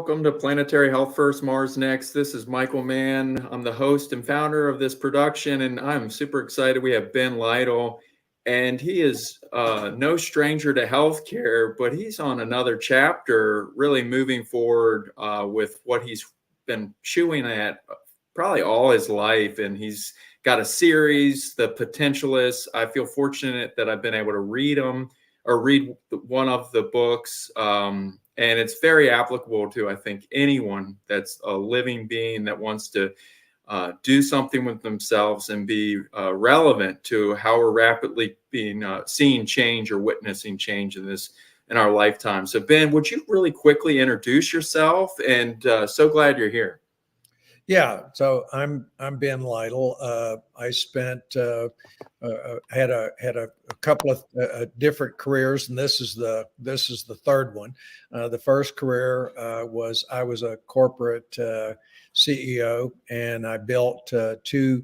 welcome to Planetary Health First, Mars Next. This is Michael Mann. I'm the host and founder of this production, and I'm super excited. We have Ben Lytle, and he is no stranger to healthcare, but he's on another chapter, really moving forward with what he's been chewing at probably all his life. And he's got a series, The Potentialist. I feel fortunate that I've been able to read them or read one of the books. And it's very applicable to, I think, anyone that's a living being that wants to do something with themselves and be relevant to how we're rapidly being seeing change or witnessing change in our lifetime. So, Ben, would you really quickly introduce yourself? And so glad you're here. Yeah, so I'm Ben Lytle. I spent had a couple of different careers, and this is the third one. The first career was I was a corporate CEO, and I built two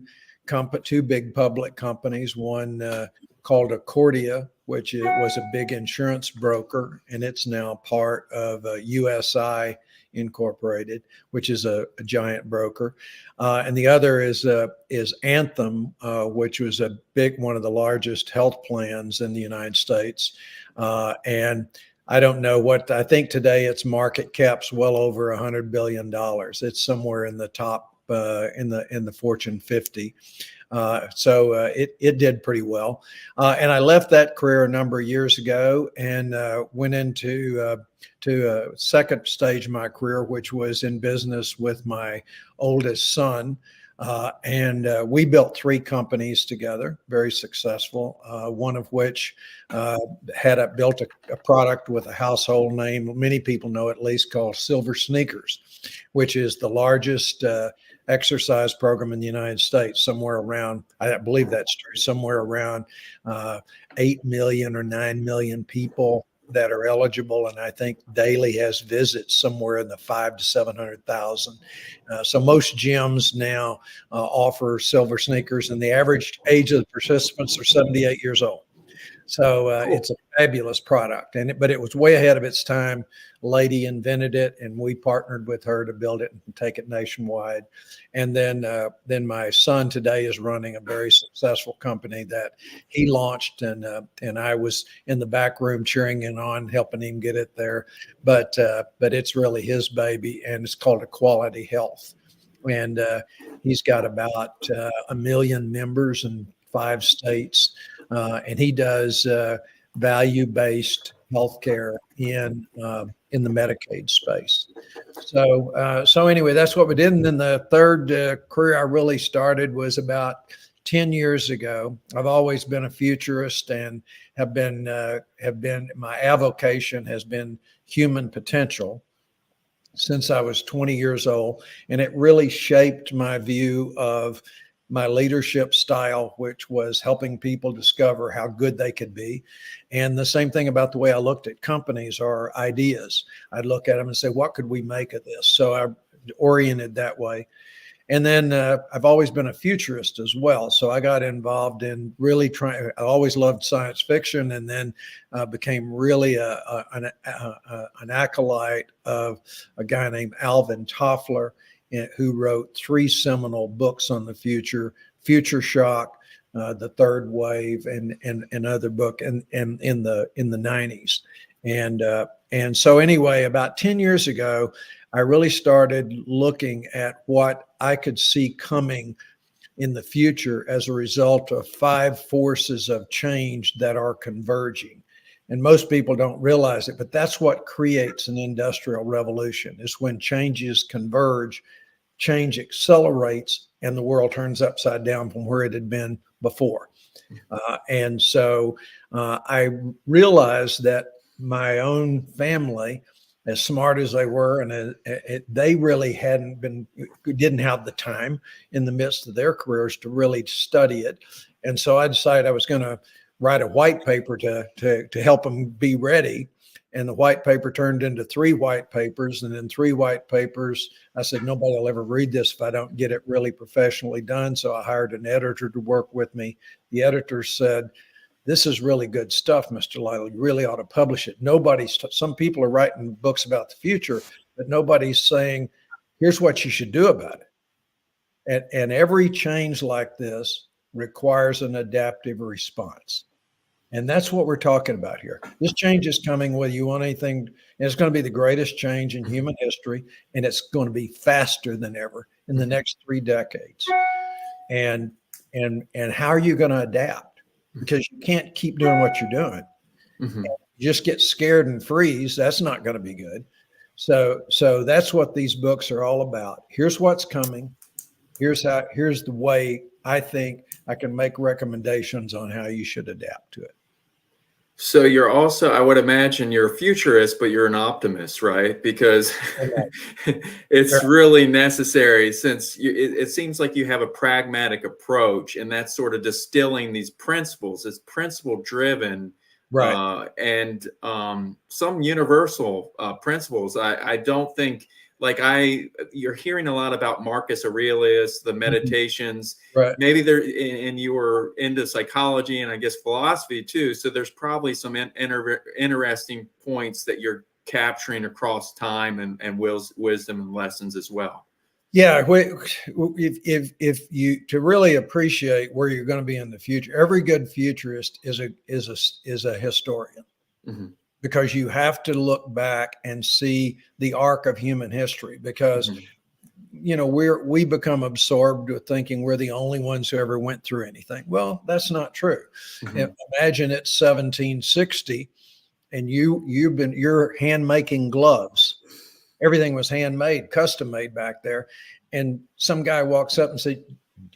big public companies. One called Accordia, which was a big insurance broker, and it's now part of USI Incorporated, which is a giant broker, and the other is Anthem, which was one of the largest health plans in the United States, and I don't know what I think today its market cap's well over $100 billion. It's somewhere in the top in the Fortune 50. So it did pretty well, and I left that career a number of years ago and went into to a second stage of my career, which was in business with my oldest son. And we built three companies together, very successful, one of which built a product with a household name. Many people know at least, called Silver Sneakers, which is the largest exercise program in the United States, somewhere around, I believe that's true, somewhere around 8 million or 9 million people that are eligible, and I think daily has visits somewhere in the 500,000 to 700,000. So most gyms now offer Silver Sneakers, and the average age of the participants are 78 years old. So it's a fabulous product, but it was way ahead of its time. Lady invented it, and we partnered with her to build it and take it nationwide. And then my son today is running a very successful company that he launched, and I was in the back room cheering him on, helping him get it there. But it's really his baby, and it's called Equality Health, and he's got about 1 million members in 5 states. And he does value-based healthcare in the Medicaid space. So anyway, that's what we did. And then the third career I really started was about 10 years ago. I've always been a futurist and have been my avocation has been human potential since I was 20 years old, and it really shaped my view of my leadership style, which was helping people discover how good they could be. And the same thing about the way I looked at companies or ideas. I'd look at them and say, what could we make of this? So I oriented that way. And then I've always been a futurist as well. So I got involved in really I always loved science fiction, and then became really an acolyte of a guy named Alvin Toffler, who wrote 3 seminal books on the future: Future Shock, The Third Wave, and another book in the 90s. And so anyway, about 10 years ago, I really started looking at what I could see coming in the future as a result of 5 forces of change that are converging. And most people don't realize it, but that's what creates an industrial revolution, is when changes converge, change accelerates, and the world turns upside down from where it had been before. And so I realized that my own family, as smart as they were, and they really didn't have the time in the midst of their careers to really study it. And so I decided I was going to write a white paper to help them be ready. And the white paper turned into 3 white papers. And in 3 white papers, I said, nobody will ever read this if I don't get it really professionally done. So I hired an editor to work with me. The editor said, this is really good stuff, Mr. Lytle. You really ought to publish it. Some people are writing books about the future, but nobody's saying, here's what you should do about it. And every change like this requires an adaptive response. And that's what we're talking about here. This change is coming whether you want anything. And it's going to be the greatest change in human history, and it's going to be faster than ever in the next 3 decades. And how are you going to adapt? Because you can't keep doing what you're doing. Mm-hmm. You just get scared and freeze. That's not going to be good. So that's what these books are all about. Here's what's coming. Here's the way I think I can make recommendations on how you should adapt to it. So you're also, I would imagine you're a futurist, but you're an optimist, right? Because it's really necessary, since it seems like you have a pragmatic approach, and that's sort of distilling these principles. It's principle driven, right? And some universal principles. I don't think, like, you're hearing a lot about Marcus Aurelius, the Meditations. Right. Maybe and you were into psychology and I guess philosophy too. So there's probably some interesting points that you're capturing across time and wisdom and lessons as well. Yeah, if you to really appreciate where you're going to be in the future, every good futurist is a historian. Mm-hmm. Because you have to look back and see the arc of human history, because we become absorbed with thinking we're the only ones who ever went through anything. Well, that's not true. Mm-hmm. Imagine it's 1760 and you're hand making gloves. Everything was handmade, custom made back there. And some guy walks up and says,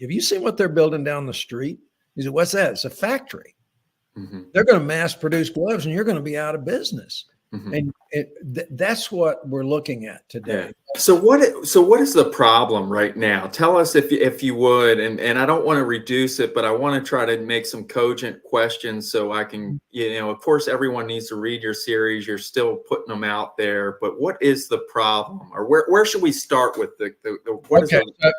have you seen what they're building down the street? He said, what's that? It's a factory. Mm-hmm. They're going to mass produce gloves and you're going to be out of business. Mm-hmm. And that's what we're looking at today. Yeah. So what is the problem right now? Tell us if you would, and I don't want to reduce it, but I want to try to make some cogent questions so I can, of course, everyone needs to read your series. You're still putting them out there, but what is the problem, or where should we start with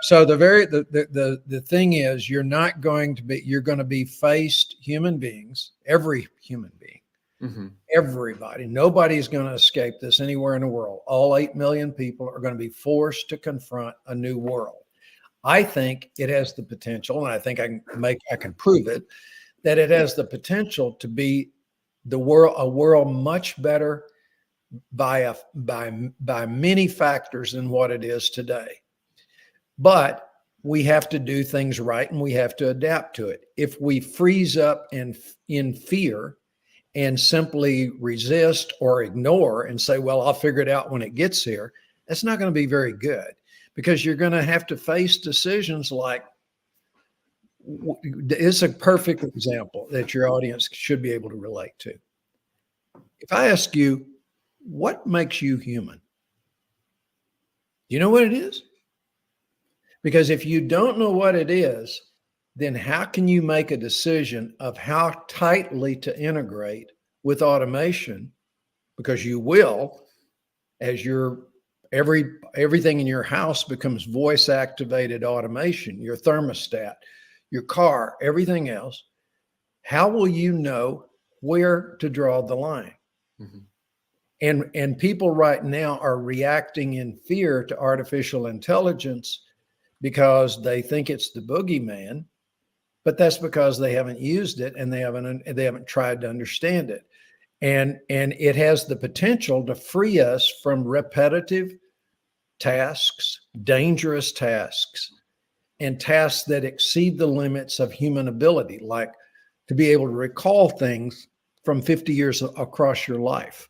So the thing is, you're going to be faced, human beings, every human being. Mm-hmm. Everybody, nobody's going to escape this anywhere in the world. All 8 million people are going to be forced to confront a new world. I think it has the potential, and I think I can prove it, that it has the potential to be a world much better by many factors than what it is today. But we have to do things right, and we have to adapt to it. If we freeze up in fear and simply resist or ignore and say, well, I'll figure it out when it gets here, that's not going to be very good, because you're going to have to face decisions like, it's a perfect example that your audience should be able to relate to. If I ask you, what makes you human? You know what it is? Because if you don't know what it is, then how can you make a decision of how tightly to integrate with automation? Because you will, as everything in your house becomes voice activated automation, your thermostat, your car, everything else. How will you know where to draw the line? Mm-hmm. And people right now are reacting in fear to artificial intelligence because they think it's the boogeyman. But that's because they haven't used it and they haven't tried to understand it. And it has the potential to free us from repetitive tasks, dangerous tasks, and tasks that exceed the limits of human ability, like to be able to recall things from 50 years across your life.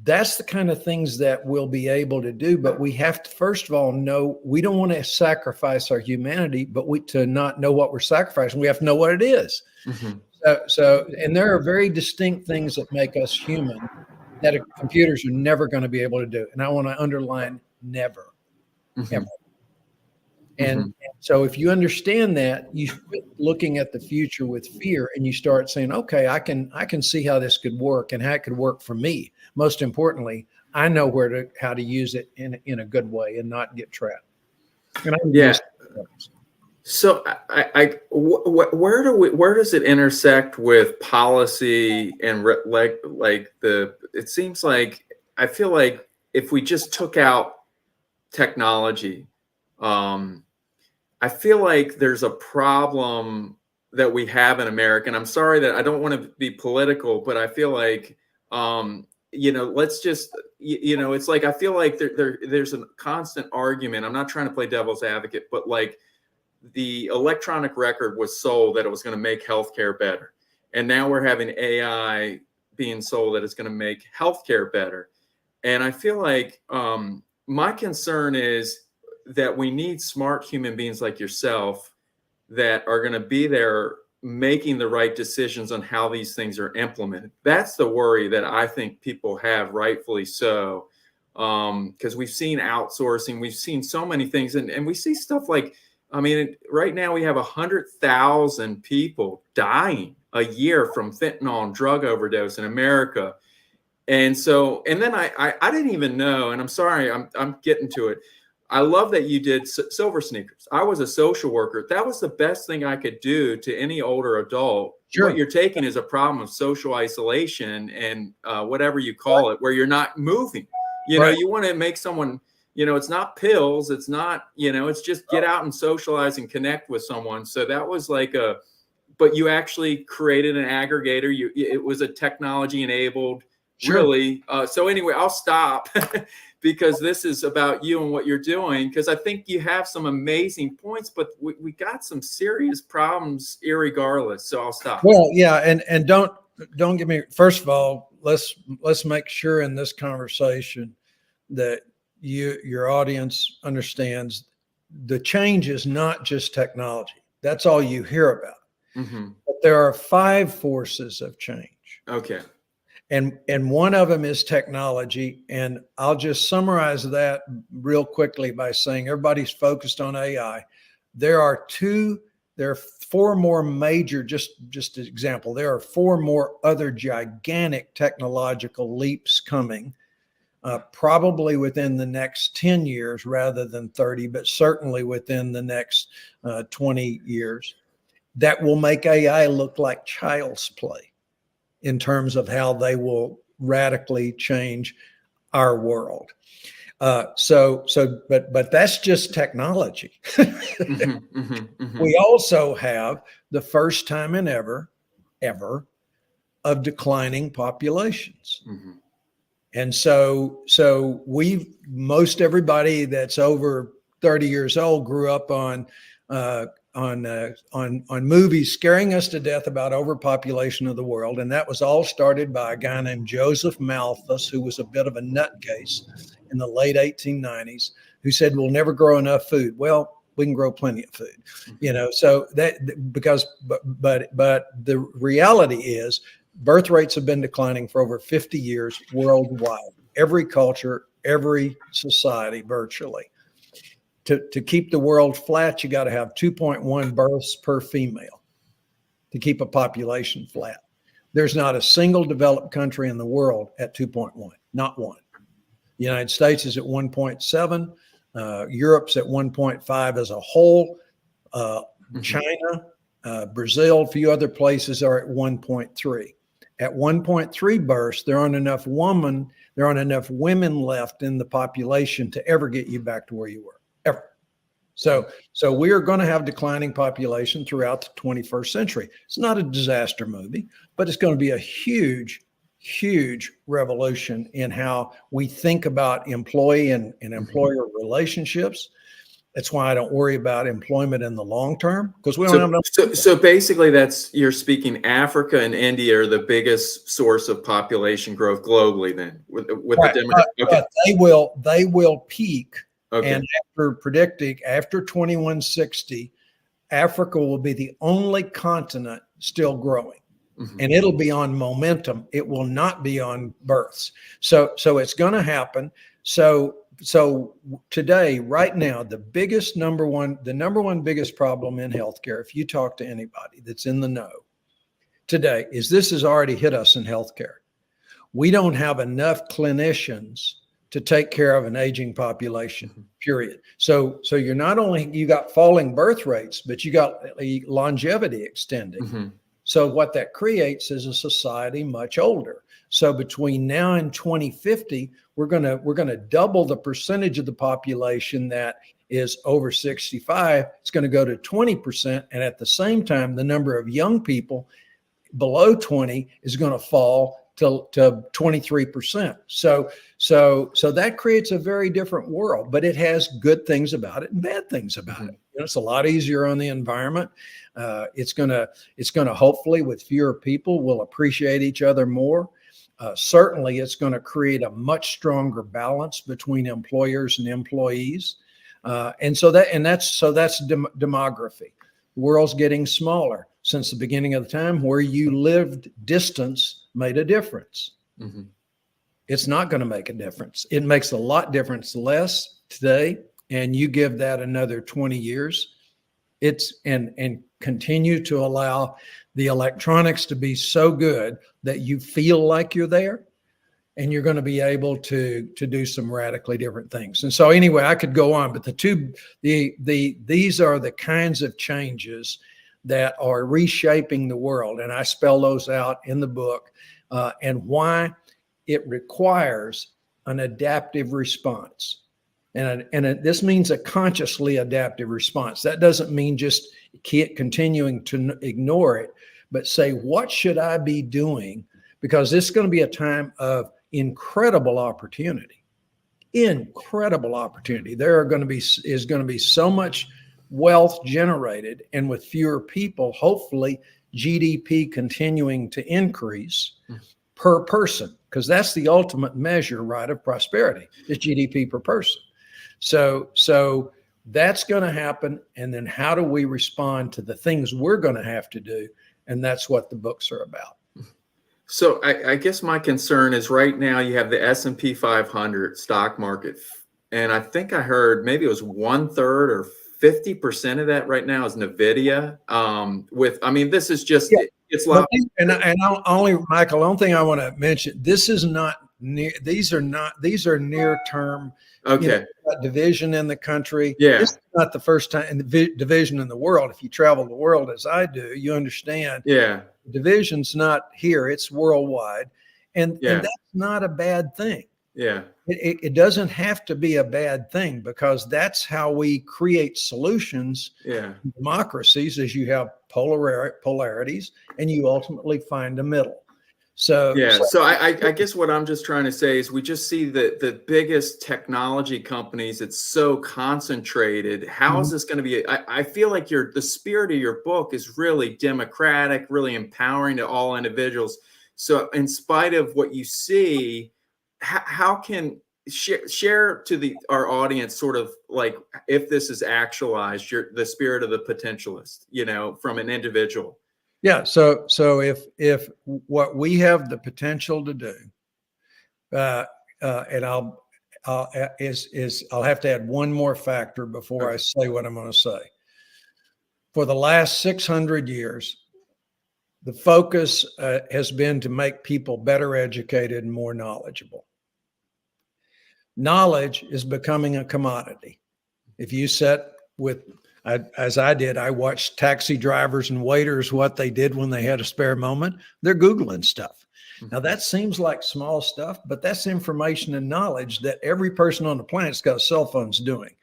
That's the kind of things that we'll be able to do, but we have to, first of all, know we don't want to sacrifice our humanity, but to not know what we're sacrificing, we have to know what it is. Mm-hmm. And there are very distinct things that make us human that computers are never going to be able to do. And I want to underline never, mm-hmm. ever. And so if you understand that, you quit looking at the future with fear and you start saying, okay, I can see how this could work and how it could work for me. Most importantly, I know how to use it in a good way and not get trapped. And so where does it intersect with policy and it seems like, I feel like if we just took out technology, I feel like there's a problem that we have in America. And I'm sorry that I don't want to be political, but I feel like, let's just, it's like, I feel like there's a constant argument. I'm not trying to play devil's advocate, but like the electronic record was sold that it was going to make healthcare better. And now we're having AI being sold that it's going to make healthcare better. And I feel like my concern is that we need smart human beings like yourself that are going to be there making the right decisions on how these things are implemented. That's the worry that I think people have, rightfully so, because we've seen outsourcing, we've seen so many things, and we see stuff like, right now we have 100,000 people dying a year from fentanyl and drug overdose in America. And so, and then I didn't even know, and I'm sorry, I'm getting to it. I love that you did silver sneakers. I was a social worker. That was the best thing I could do to any older adult. Sure. What you're taking is a problem of social isolation and whatever you call it, where you're not moving. Right. You want to make someone, it's not pills. It's not, it's just get out and socialize and connect with someone. So that was like but you actually created an aggregator. It was a technology enabled. Sure. Really. So anyway, I'll stop because this is about you and what you're doing, because I think you have some amazing points, but we got some serious problems irregardless. So I'll stop. Well, yeah. And don't get me, first of all, let's make sure in this conversation that your audience understands the change is not just technology. That's all you hear about. Mm-hmm. But there are 5 forces of change. Okay. And one of them is technology. And I'll just summarize that real quickly by saying everybody's focused on AI. There are 4 more major, just an example, there are 4 more other gigantic technological leaps coming, probably within the next 10 years rather than 30, but certainly within the next 20 years, that will make AI look like child's play in terms of how they will radically change our world. But that's just technology. Mm-hmm, mm-hmm, mm-hmm. We also have the first time in ever of declining populations. Mm-hmm. And so most everybody that's over 30 years old grew up on movies scaring us to death about overpopulation of the world. And that was all started by a guy named Joseph Malthus, who was a bit of a nutcase in the late 1890s, who said, we'll never grow enough food. Well, we can grow plenty of food, so that but the reality is birth rates have been declining for over 50 years worldwide, every culture, every society, virtually. To keep the world flat, you got to have 2.1 births per female to keep a population flat. There's not a single developed country in the world at 2.1, not one. The United States is at 1.7. Europe's at 1.5 as a whole. China, Brazil, a few other places are at 1.3. At 1.3 births, there aren't enough women left in the population to ever get you back to where you were. Ever. So we are going to have declining population throughout the 21st century. It's not a disaster movie, but it's going to be a huge, huge revolution in how we think about employee and employer relationships. That's why I don't worry about employment in the long term, because we don't have enough. So basically, you're speaking Africa and India are the biggest source of population growth globally. Then with right. the demographic, okay. They will peak. Okay. And after 2160, Africa will be the only continent still growing. Mm-hmm. And it'll be on momentum. It will not be on births. So it's going to happen. So today, right now, the number one biggest problem in healthcare, if you talk to anybody that's in the know today, is this has already hit us in healthcare. We don't have enough clinicians to take care of an aging population, period. So you got falling birth rates, but you got longevity extending. Mm-hmm. So what that creates is a society much older. So between now and 2050, we're gonna double the percentage of the population that is over 65. It's going to go to 20%, and at the same time, the number of young people below 20 is going to fall to 23%. So that creates a very different world, but it has good things about it and bad things about it. It's a lot easier on the environment. It's gonna hopefully, with fewer people, we'll appreciate each other more. Certainly, it's going to create a much stronger balance between employers and employees, and that's demography. The world's getting smaller. Since the beginning of the time, where you lived, distance made a difference. Mm-hmm. It's not going to make a difference. It makes a lot difference less today, and you give that another 20 years, and continue to allow the electronics to be so good that you feel like you're there, and you're going to be able to do some radically different things. And so anyway, I could go on, but these are the kinds of changes that are reshaping the world. And I spell those out in the book, and why it requires an adaptive response. And this means a consciously adaptive response. That doesn't mean just continuing to ignore it, but say, what should I be doing? Because this is going to be a time of incredible opportunity. Incredible opportunity. Is going to be so much wealth generated, and with fewer people, hopefully GDP continuing to increase per person, because that's the ultimate measure, right, of prosperity, is GDP per person. So that's going to happen. And then how do we respond to the things we're going to have to do? And that's what the books are about. So I guess my concern is right now you have the S&P 500 stock market, and I think I heard maybe it was 1/3 or 50% of that right now is NVIDIA. This is just, it's a lot. And only, Michael, the only thing I want to mention, this is not near, these are near term. Okay. Division in the country. Yeah. This is not the first time in the division in the world. If you travel the world as I do, you understand. Yeah. Division's not here, it's worldwide. And that's not a bad thing. Yeah. It doesn't have to be a bad thing, because that's how we create solutions in democracies, as you have polarities, and you ultimately find a middle. So I guess what I'm just trying to say is we just see the biggest technology companies, it's so concentrated. How is this going to be? I feel like the spirit of your book is really democratic, really empowering to all individuals. So in spite of what you see, how can share to our audience sort of like, if this is actualized, the spirit of the potentialist, from an individual? Yeah. So if what we have the potential to do, and I'll have to add one more factor before I say what I'm going to say. For the last 600 years, the focus has been to make people better educated and more knowledgeable. Knowledge is becoming a commodity. If you as I did, I watched taxi drivers and waiters, what they did when they had a spare moment. They're Googling stuff. Now that seems like small stuff, but that's information and knowledge that every person on the planet's got cell phones doing.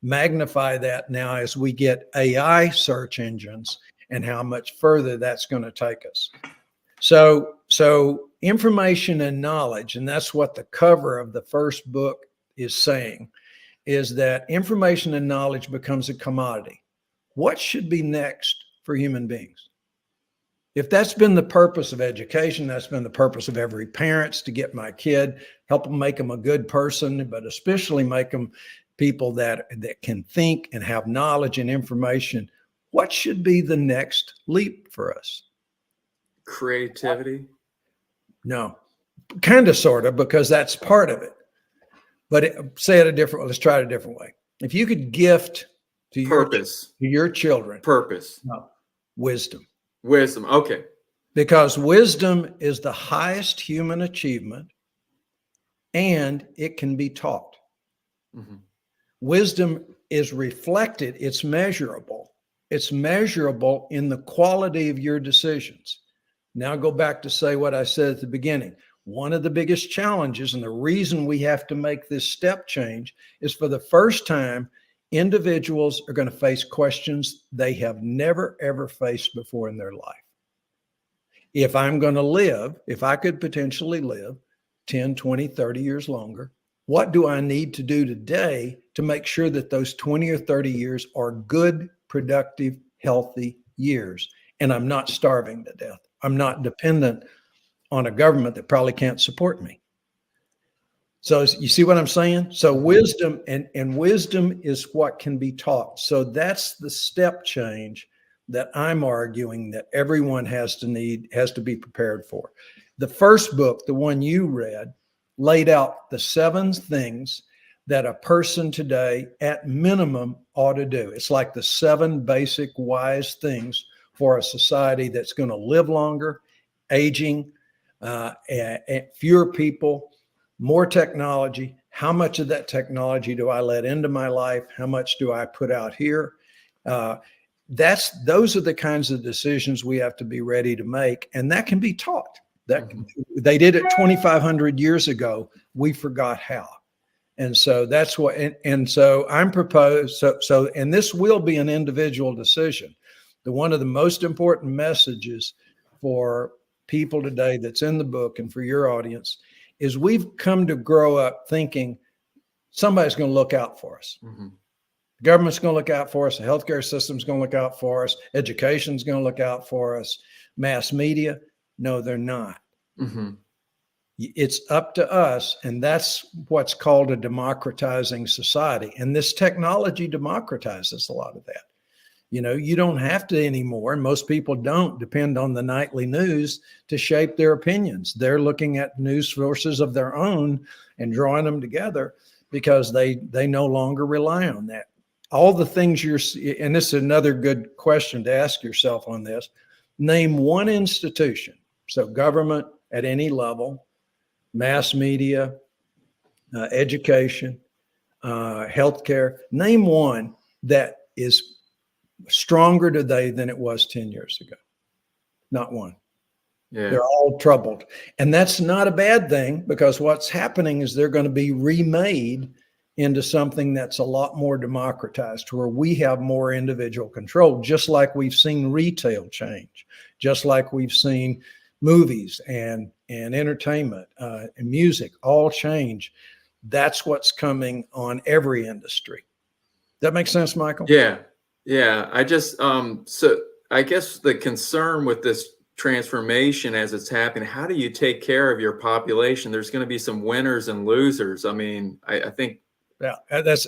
Magnify that now as we get AI search engines and how much further that's going to take us. So information and knowledge, and that's what the cover of the first book is saying, is that information and knowledge becomes a commodity. What should be next for human beings? If that's been the purpose of education, that's been the purpose of every parent's, to get my kid, help them, make them a good person, but especially make them people that can think and have knowledge and information. What should be the next leap for us? Creativity? No, kind of, sort of, because that's part of it. But let's try it a different way. If you could gift to your children wisdom. Wisdom. Okay. Because wisdom is the highest human achievement, and it can be taught. Wisdom is reflected, it's measurable It's measurable in the quality of your decisions. Now go back to say what I said at the beginning. One of the biggest challenges and the reason we have to make this step change is for the first time, individuals are going to face questions they have never, ever faced before in their life. If I'm going to live, if I could potentially live 10, 20, 30 years longer, what do I need to do today to make sure that those 20 or 30 years are good, productive, healthy years? And I'm not starving to death. I'm not dependent on a government that probably can't support me. So you see what I'm saying? So wisdom and wisdom is what can be taught. So that's the step change that I'm arguing that everyone has to be prepared for. The first book, the one you read, laid out the 7 things that a person today at minimum ought to do. It's like the 7 basic wise things for a society that's going to live longer, aging, fewer people, more technology. How much of that technology do I let into my life? How much do I put out here? Those are the kinds of decisions we have to be ready to make, and that can be taught. They did it 2,500 years ago. We forgot how. And so that's what, and so I'm proposed. And this will be an individual decision. One of the most important messages for people today that's in the book and for your audience is we've come to grow up thinking somebody's going to look out for us. Mm-hmm. The government's going to look out for us. The healthcare system's going to look out for us. Education's going to look out for us. Mass media. No, they're not. Mm-hmm. It's up to us. And that's what's called a democratizing society. And this technology democratizes a lot of that. You know, you don't have to anymore, and most people don't depend on the nightly news to shape their opinions. They're looking at news sources of their own and drawing them together because they no longer rely on that. All the things and this is another good question to ask yourself on this. Name one institution, so government at any level, mass media, education, healthcare. Name one that is stronger today than it was 10 years ago. Not one. Yeah. They're all troubled. And that's not a bad thing, because what's happening is they're going to be remade into something that's a lot more democratized, where we have more individual control, just like we've seen retail change, just like we've seen movies and entertainment and music all change. That's what's coming on every industry. That makes sense, Michael? Yeah. Yeah, I just so I guess the concern with this transformation as it's happening, how do you take care of your population? There's going to be some winners and losers. I mean, I think. Yeah, that's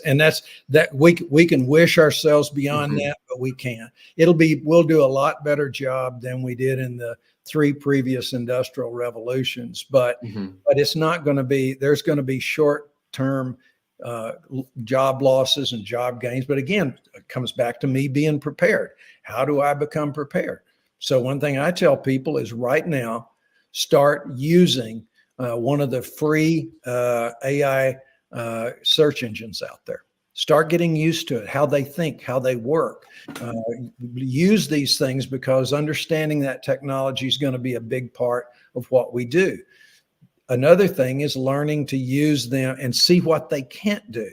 we can wish ourselves beyond that, but we can't. We'll do a lot better job than we did in the 3 previous industrial revolutions, but it's not going to be. There's going to be short-term job losses and job gains. But again, it comes back to me being prepared. How do I become prepared? So one thing I tell people is right now, start using one of the free AI search engines out there. Start getting used to it, how they think, how they work. Use these things, because understanding that technology is going to be a big part of what we do. Another thing is learning to use them and see what they can't do,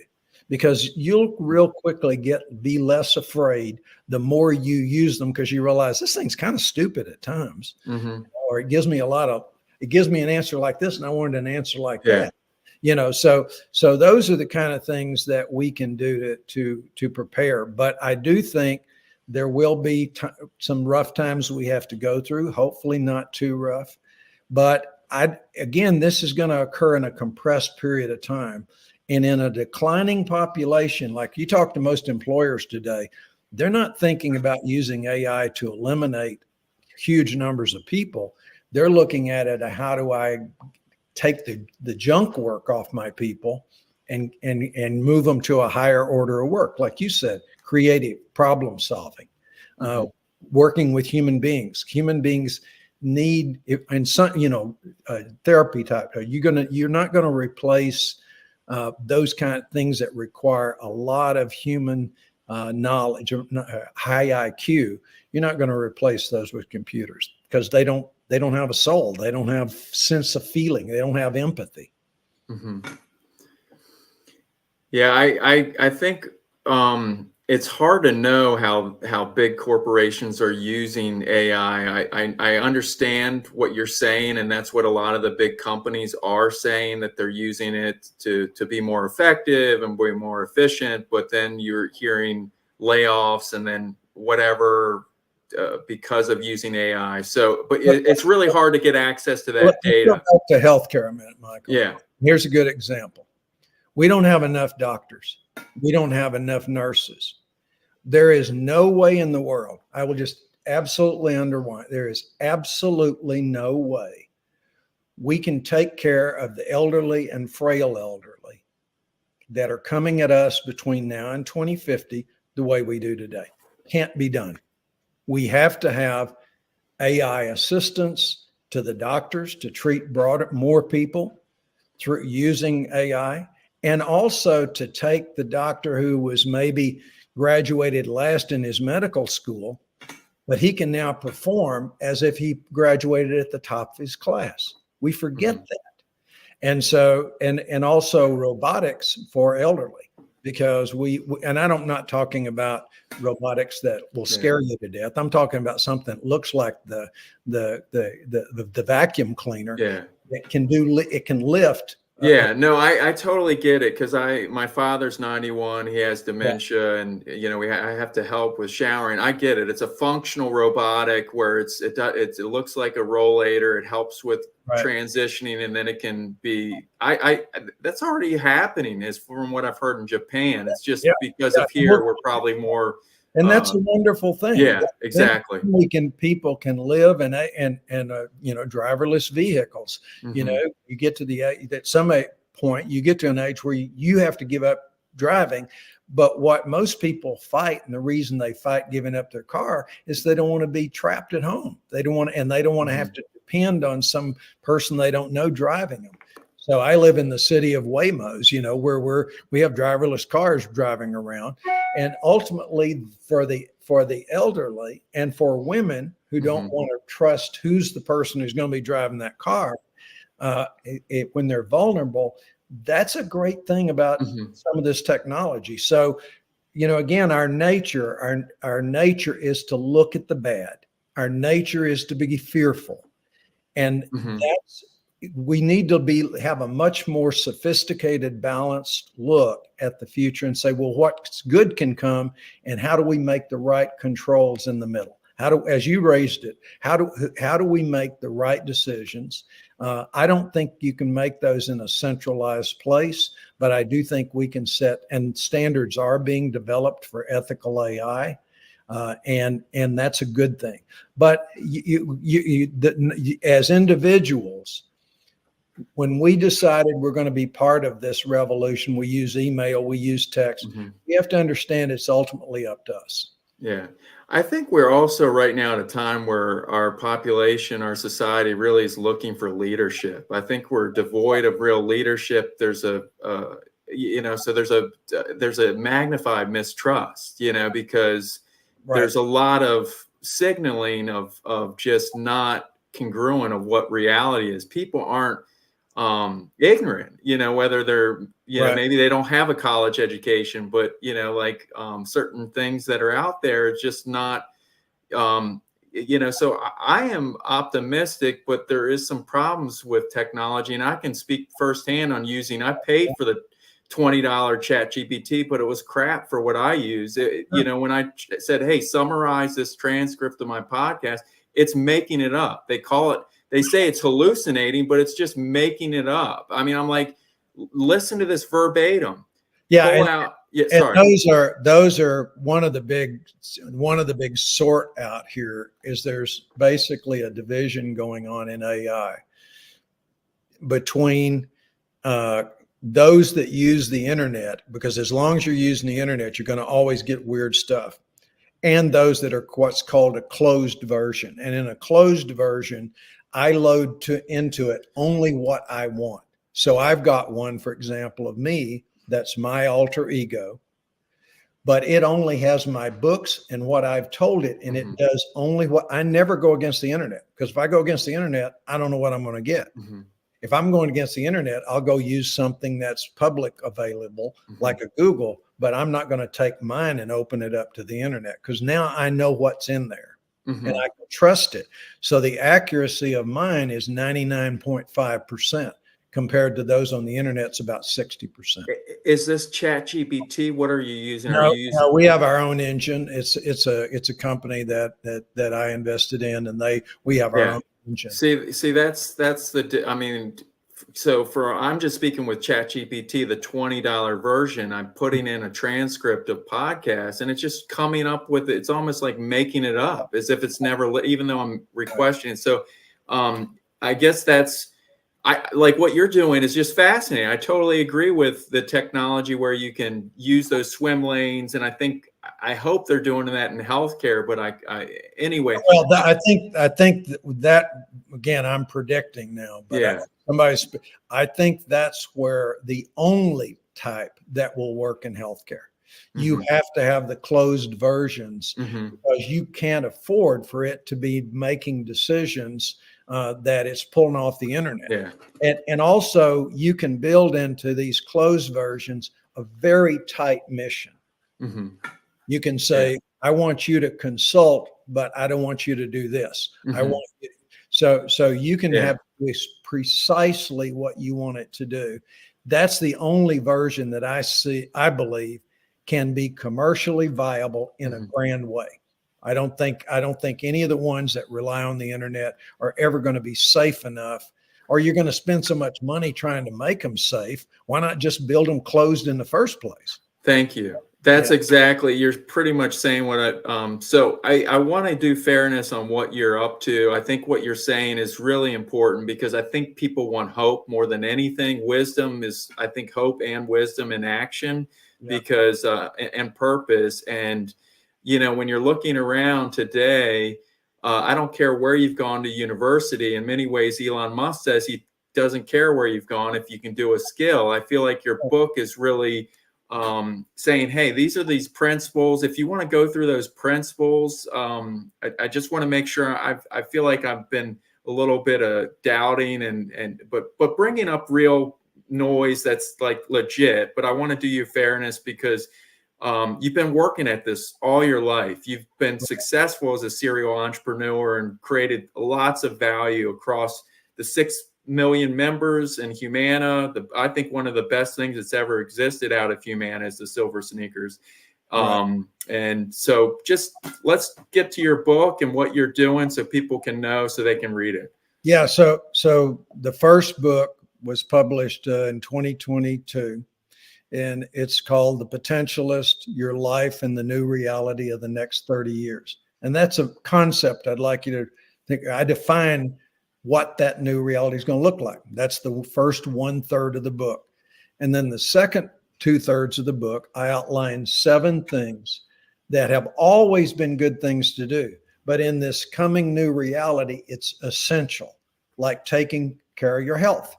because you'll real quickly be less afraid the more you use them, because you realize this thing's kind of stupid at times, or it gives me an answer like this, and I wanted an answer like that. You know, so those are the kind of things that we can do to prepare. But I do think there will be some rough times we have to go through. Hopefully not too rough, but again, this is going to occur in a compressed period of time, and in a declining population. Like you talk to most employers today, they're not thinking about using AI to eliminate huge numbers of people. They're looking at it, how do I take the junk work off my people and move them to a higher order of work, like you said, creative problem solving, working with human beings. Human beings need, and some, therapy type. You're not gonna replace those kind of things that require a lot of human knowledge, high IQ, you're not going to replace those with computers because they don't have a soul. They don't have sense of feeling. They don't have empathy. Mm-hmm. Yeah, I think it's hard to know how big corporations are using AI. I understand what you're saying, and that's what a lot of the big companies are saying, that they're using it to be more effective and be more efficient. But then you're hearing layoffs and then whatever because of using AI. So, but it's really hard to get access to that Let's data. go back to healthcare a minute, Michael. Yeah. Here's a good example. We don't have enough doctors. We don't have enough nurses. There is no way in the world, I will just absolutely underline, there is absolutely no way we can take care of the elderly and frail elderly that are coming at us between now and 2050 the way we do today. Can't be done. We have to have AI assistance to the doctors to treat more people through using AI, and also to take the doctor who was maybe graduated last in his medical school, but he can now perform as if he graduated at the top of his class. We forget that. And so, and also robotics for elderly, because and I'm not talking about robotics that will scare you to death. I'm talking about something that looks like the vacuum cleaner. Yeah. It can lift. Yeah, no, I totally get it, because my father's 91, he has dementia, and I have to help with showering. I get it. It's a functional robotic where it looks like a rollator. It helps with transitioning, and then it can be that's already happening, is from what I've heard in Japan. It's just because of here we're probably more. And that's a wonderful thing. Yeah, exactly. People can live and driverless vehicles. Mm-hmm. You get to at some point, you get to an age where you have to give up driving. But what most people fight, and the reason they fight giving up their car, is they don't want to be trapped at home. They don't want to have to depend on some person they don't know driving them. So I live in the city of Waymos, where we have driverless cars driving around, and ultimately for the elderly and for women who don't want to trust who's the person who's going to be driving that car, when they're vulnerable, that's a great thing about some of this technology. So, again, our nature is to look at the bad. Our nature is to be fearful, and we need to have a much more sophisticated, balanced look at the future and say, well, what's good can come, and how do we make the right controls in the middle? As you raised it, how do we make the right decisions? I don't think you can make those in a centralized place, but I do think we can set, and standards are being developed for ethical AI. And that's a good thing. But as individuals, when we decided we're going to be part of this revolution, we use email, we use text. We have to understand it's ultimately up to us. Yeah. I think we're also right now at a time where our population, our society really is looking for leadership. I think we're devoid of real leadership. There's a magnified mistrust, because there's a lot of signaling of just not congruent of what reality is. People aren't ignorant, whether they're, maybe they don't have a college education, but, certain things that are out there, it's just not, so I am optimistic, but there is some problems with technology, and I can speak firsthand on I paid for the $20 chat GPT, but it was crap for what I use. When I said, hey, summarize this transcript of my podcast, it's making it up. They say it's hallucinating, but it's just making it up. I mean, I'm like, listen to this verbatim. Yeah. Those are one of the big sort out here is there's basically a division going on in AI between those that use the internet, because as long as you're using the internet, you're going to always get weird stuff, and those that are what's called a closed version. And in a closed version, I load into it only what I want. So I've got one, for example, of me that's my alter ego, but it only has my books and what I've told it, and it does only what I never go against the internet, because if I go against the internet, I don't know what I'm going to get. If I'm going against the internet, I'll go use something that's public available, like a Google, but I'm not going to take mine and open it up to the internet, because now I know what's in there and I can trust it. So the accuracy of mine is 99.5%. compared to those on the internet's about 60%. Is this ChatGPT? What are you using? No, Are you using? no, we have our own engine. It's a company that I invested in, and we have our own engine. See, that's the, I mean, so I'm just speaking with ChatGPT, the $20 version. I'm putting in a transcript of podcasts, and it's just coming up with it. It's almost like making it up as if it's never, even though I'm requesting it. So, I guess I like what you're doing is just fascinating. I totally agree with the technology where you can use those swim lanes, and I hope they're doing that in healthcare. But anyway. Well, I think that again, I'm predicting now, but I think that's where the only type that will work in healthcare. You have to have the closed versions because you can't afford for it to be making decisions that it's pulling off the internet. And also you can build into these closed versions a very tight mission. You can say, I want you to consult, but I don't want you to do this. I want you. So you can have this precisely what you want it to do. That's the only version that I believe can be commercially viable in a grand way. I don't think any of the ones that rely on the internet are ever going to be safe enough, or you're going to spend so much money trying to make them safe. Why not just build them closed in the first place? Thank you. That's exactly, you're pretty much saying what so I want to do fairness on what you're up to. I think what you're saying is really important because I think people want hope more than anything. Wisdom is, I think, hope and wisdom in action because, and purpose. And, you know, when you're looking around today, I don't care where you've gone to university. In many ways, Elon Musk says he doesn't care where you've gone if you can do a skill. I feel like your book is really saying, hey, these are these principles. If you want to go through those principles, I just want to make sure I feel like I've been a little bit of doubting but bringing up real noise that's like legit. But I want to do you fairness because you've been working at this all your life. You've been successful as a serial entrepreneur and created lots of value across the 6 million members in Humana. I think one of the best things that's ever existed out of Humana is the silver sneakers. And so just let's get to your book and what you're doing so people can know so they can read it. Yeah. So the first book was published in 2022, and it's called The Potentialist: Your Life and the New Reality of the Next 30 Years. And that's a concept I'd like you to think. I define what that new reality is going to look like. That's the first 1/3 of the book. And then the second 2/3 of the book, I outline 7 things that have always been good things to do. But in this coming new reality, it's essential, like taking care of your health.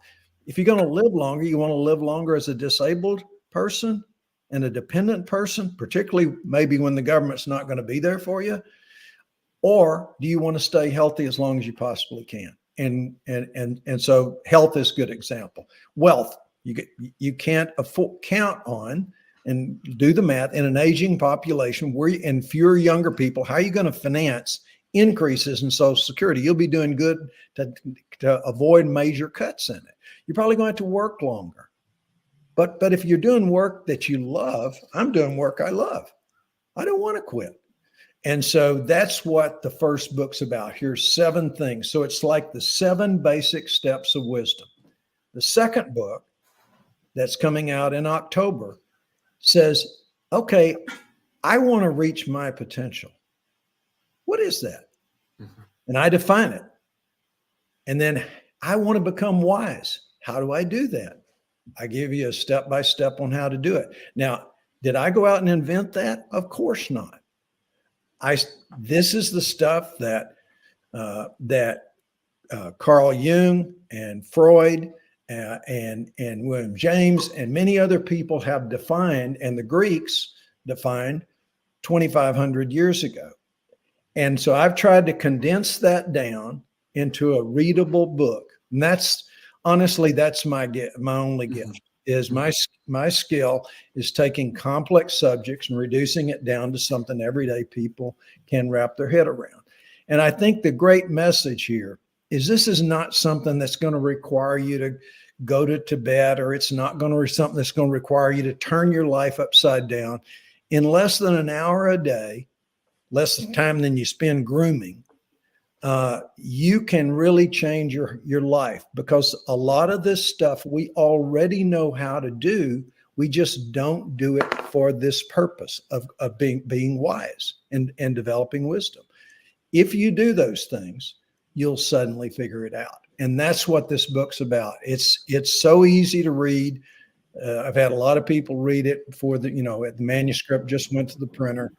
If you're going to live longer, you want to live longer as a disabled person and a dependent person, particularly maybe when the government's not going to be there for you, or do you want to stay healthy as long as you possibly can? And so health is a good example. Wealth, you can't count on, and do the math, in an aging population and fewer younger people, how are you going to finance increases in Social Security? You'll be doing good to avoid major cuts in it. You're probably going to have to work longer. But if you're doing work that you love, I'm doing work I love. I don't want to quit. And so that's what the first book's about. Here's 7 things. So it's like the 7 basic steps of wisdom. The second book that's coming out in October says, okay, I want to reach my potential. What is that? And I define it. And then I want to become wise. How do I do that? I give you a step-by-step on how to do it. Now, did I go out and invent that? Of course not. This is the stuff that Carl Jung and Freud and William James and many other people have defined, and the Greeks defined 2,500 years ago. And so I've tried to condense that down into a readable book. And that's honestly, that's my gift, my only gift is my skill is taking complex subjects and reducing it down to something everyday people can wrap their head around. And I think the great message here is this is not something that's going to require you to go to Tibet, or it's not going to be something that's going to require you to turn your life upside down. In less than an hour a day, less time than you spend grooming, you can really change your life, because a lot of this stuff we already know how to do. We just don't do it for this purpose of being wise and developing wisdom. If you do those things, you'll suddenly figure it out. And that's what this book's about. It's so easy to read. I've had a lot of people read it before the manuscript just went to the printer.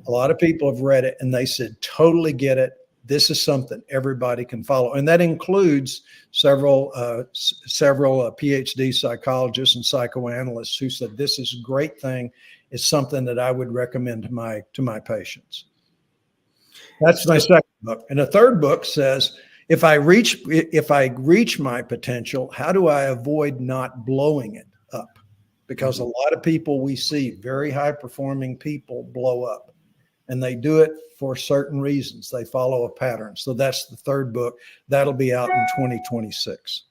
A lot of people have read it and they said, totally get it. This is something everybody can follow. And that includes several PhD psychologists and psychoanalysts who said, this is a great thing. It's something that I would recommend to my patients. That's my second book. And the third book says, if I reach my potential, how do I avoid not blowing it up? Because a lot of people we see, very high performing people, blow up, and they do it for certain reasons. They follow a pattern. So that's the third book. That'll be out in 2026.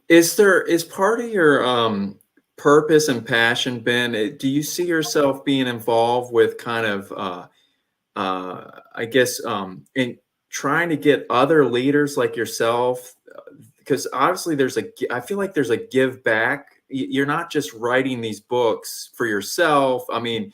Is part of your purpose and passion, Ben, do you see yourself being involved with kind of in trying to get other leaders like yourself? Because obviously I feel like there's a give back. You're not just writing these books for yourself. I mean,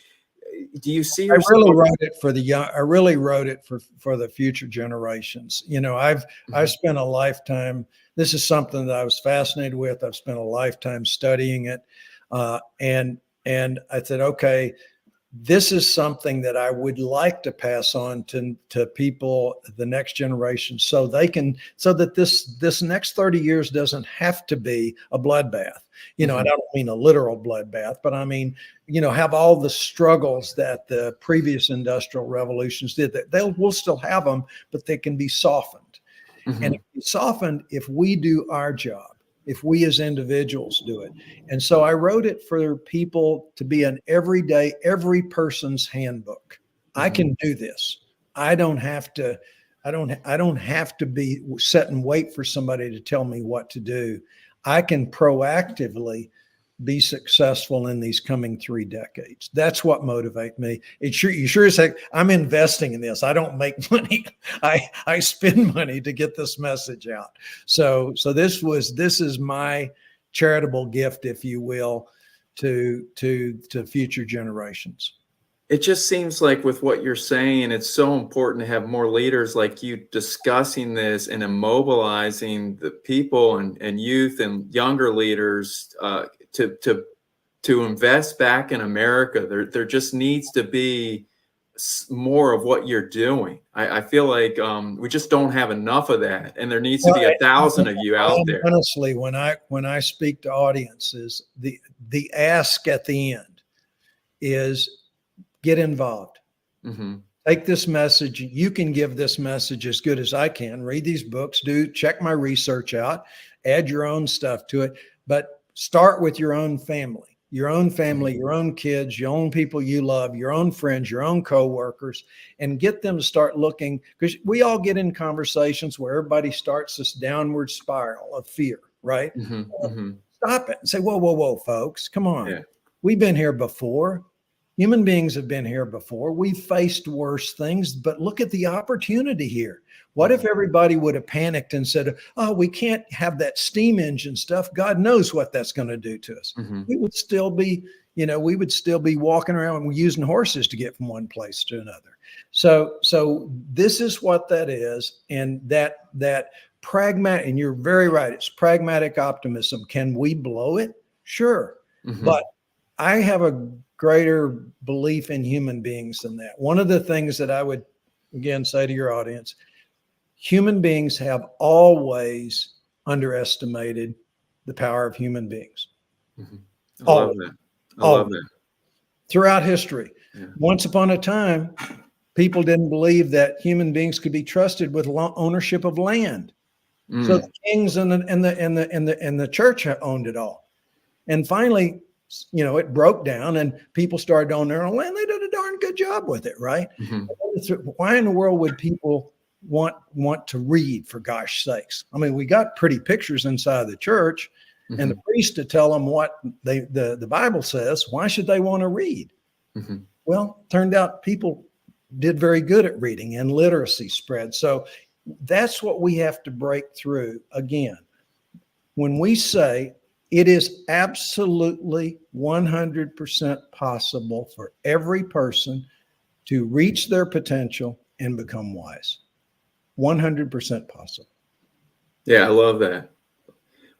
do you see yourself? I really wrote it for the young. I really wrote it for the future generations. I've spent a lifetime. This is something that I was fascinated with. I've spent a lifetime studying it, and I said, okay, this is something that I would like to pass on to people, the next generation, so that this next 30 years doesn't have to be a bloodbath. I don't mean a literal bloodbath, but I mean, have all the struggles that the previous industrial revolutions did. That we'll still have them, but they can be softened. And it can be softened if we do our job, if we as individuals do it. And so I wrote it for people to be an every person's handbook. I can do this. I don't have to be set and wait for somebody to tell me what to do. I can proactively be successful in these coming 3 decades. That's what motivates me. You sure as heck, I'm investing in this. I don't make money. I spend money to get this message out. So this is my charitable gift, if you will, to future generations. It just seems like with what you're saying, it's so important to have more leaders like you discussing this and immobilizing the people and youth and younger leaders to invest back in America. There just needs to be more of what you're doing. I feel like we just don't have enough of that, and there needs to be 1,000 of you out there. Honestly, when I speak to audiences, the ask at the end is, get involved. Take this message. You can give this message as good as I can. Read these books, check my research out, add your own stuff to it, but start with your own family, your own kids, your own people you love, your own friends, your own coworkers, and get them to start looking, because we all get in conversations where everybody starts this downward spiral of fear, right? Stop it and say, whoa, folks, come on. Yeah. We've been here before. Human beings have been here before. We've faced worse things, but look at the opportunity here. What if everybody would have panicked and said, oh, we can't have that steam engine stuff. God knows what that's going to do to us. We would still be, walking around and using horses to get from one place to another. So this is what that is. And that pragmatic, and you're very right, it's pragmatic optimism. Can we blow it? Sure. But I have a greater belief in human beings than that. One of the things that I would, again, say to your audience, human beings have always underestimated the power of human beings. I love that. throughout history. Yeah. Once upon a time, people didn't believe that human beings could be trusted with ownership of land. So the kings and the church owned it all. And finally, you know, it broke down and people started on their own land. They did a darn good job with it, right? Why in the world would people want to read, for gosh sakes? I mean, we got pretty pictures inside the church and the priest to tell them what the Bible says. Why should they want to read? Well, turned out people did very good at reading and literacy spread. So that's what we have to break through again. When we say it is absolutely 100% possible for every person to reach their potential and become wise. 100% possible. Yeah, I love that.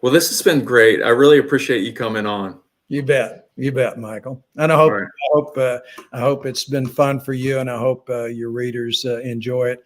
Well, this has been great. I really appreciate you coming on. You bet, Michael. And I hope it's been fun for you, and I hope your readers enjoy it.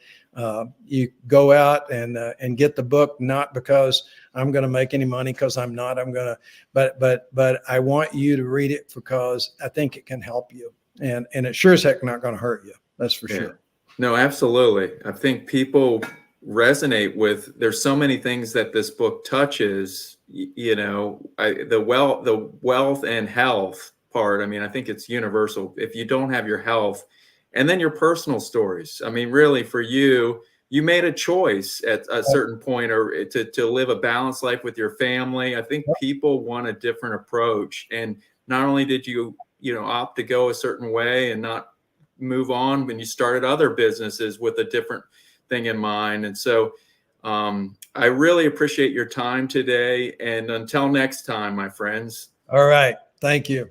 You go out and get the book, not because I'm going to make any money, because I'm not. I'm going to, but I want you to read it because I think it can help you, and it sure as heck not going to hurt you. That's for sure. No, absolutely. I think people resonate with. There's so many things that this book touches. You know, the wealth and health part. I mean, I think it's universal. If you don't have your health, and then your personal stories. I mean, really, for you, you made a choice at a certain point, or to live a balanced life with your family. I think people want a different approach, and not only did you opt to go a certain way and not move on when you started other businesses with a different thing in mind. And so I really appreciate your time today. And until next time, my friends. All right. Thank you.